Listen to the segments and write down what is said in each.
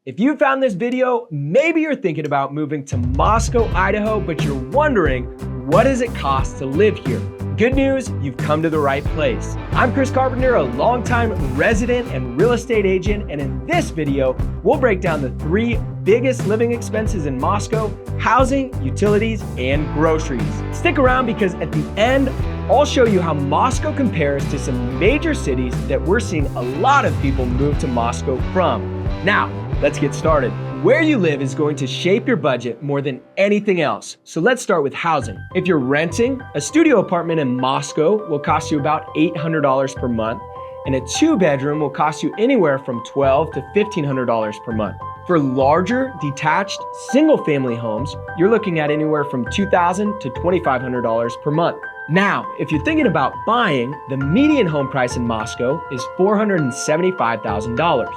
If you found this video, maybe you're thinking about moving to Moscow, Idaho, but you're wondering, what does it cost to live here? Good news, you've come to the right place. I'm Chris Carpenter, a longtime resident and real estate agent, and in this video, we'll break down the 3 biggest living expenses in Moscow: housing, utilities, and groceries. Stick around because at the end, I'll show you how Moscow compares to some major cities that we're seeing a lot of people move to Moscow from. Now, let's get started. Where you live is going to shape your budget more than anything else. So let's start with housing. If you're renting, a studio apartment in Moscow will cost you about $800 per month, and a 2-bedroom will cost you anywhere from $1,200 to $1,500 per month. For larger, detached, single-family homes, you're looking at anywhere from $2,000 to $2,500 per month. Now, if you're thinking about buying, the median home price in Moscow is $475,000.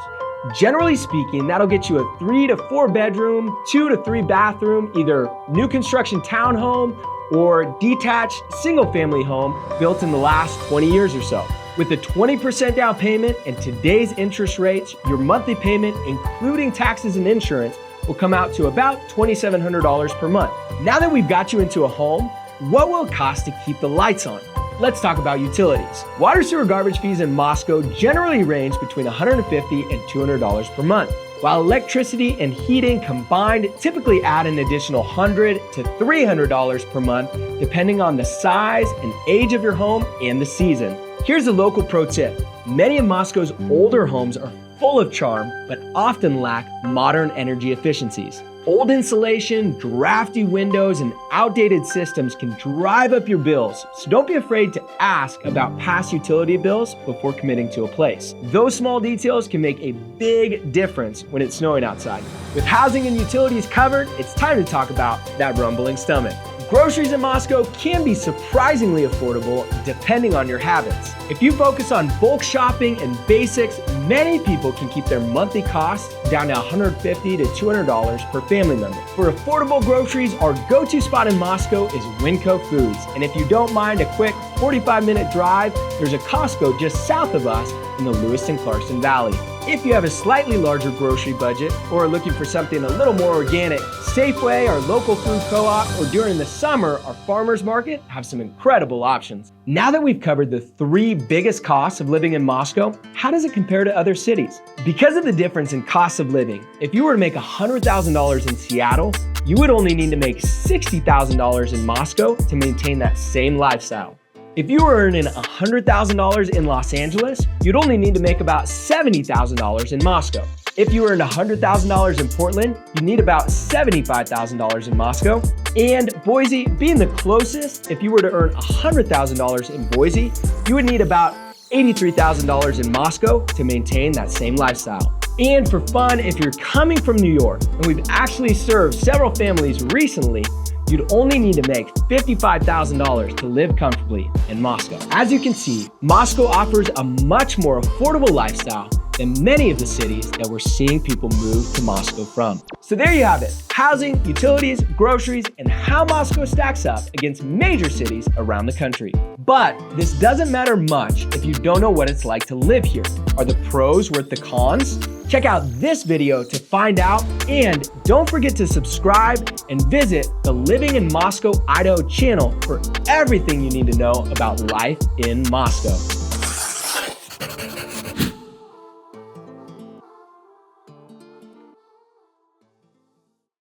Generally speaking, that'll get you a 3 to 4 bedroom, 2 to 3 bathroom, either new construction townhome or detached single family home built in the last 20 years or so. With a 20% down payment and today's interest rates, your monthly payment, including taxes and insurance, will come out to about $2,700 per month. Now that we've got you into a home, what will it cost to keep the lights on? Let's talk about utilities. Water, sewer, garbage fees in Moscow generally range between $150 and $200 per month, while electricity and heating combined typically add an additional $100 to $300 per month, depending on the size and age of your home and the season. Here's a local pro tip. Many of Moscow's older homes are full of charm, but often lack modern energy efficiencies. Old insulation, drafty windows, and outdated systems can drive up your bills, so don't be afraid to ask about past utility bills before committing to a place. Those small details can make a big difference when it's snowing outside. With housing and utilities covered, it's time to talk about that rumbling stomach. Groceries in Moscow can be surprisingly affordable depending on your habits. If you focus on bulk shopping and basics, many people can keep their monthly costs down to $150 to $200 per family member. For affordable groceries, our go-to spot in Moscow is Winco Foods. And if you don't mind a quick 45-minute drive, there's a Costco just south of us in the Lewiston-Clarkson Valley. If you have a slightly larger grocery budget or are looking for something a little more organic, Safeway, our local food co-op, or during the summer, our farmers market have some incredible options. Now that we've covered the 3 biggest costs of living in Moscow, how does it compare to other cities? Because of the difference in cost of living, if you were to make $100,000 in Seattle, you would only need to make $60,000 in Moscow to maintain that same lifestyle. If you were earning $100,000 in Los Angeles, you'd only need to make about $70,000 in Moscow. If you earned $100,000 in Portland, you'd need about $75,000 in Moscow. And Boise being the closest, if you were to earn $100,000 in Boise, you would need about $83,000 in Moscow to maintain that same lifestyle. And for fun, if you're coming from New York, and we've actually served several families recently, you'd only need to make $55,000 to live comfortably in Moscow. As you can see, Moscow offers a much more affordable lifestyle than many of the cities that we're seeing people move to Moscow from. So there you have it, housing, utilities, groceries, and how Moscow stacks up against major cities around the country. But this doesn't matter much if you don't know what it's like to live here. Are the pros worth the cons? Check out this video to find out, and don't forget to subscribe and visit the Living in Moscow, Idaho channel for everything you need to know about life in Moscow.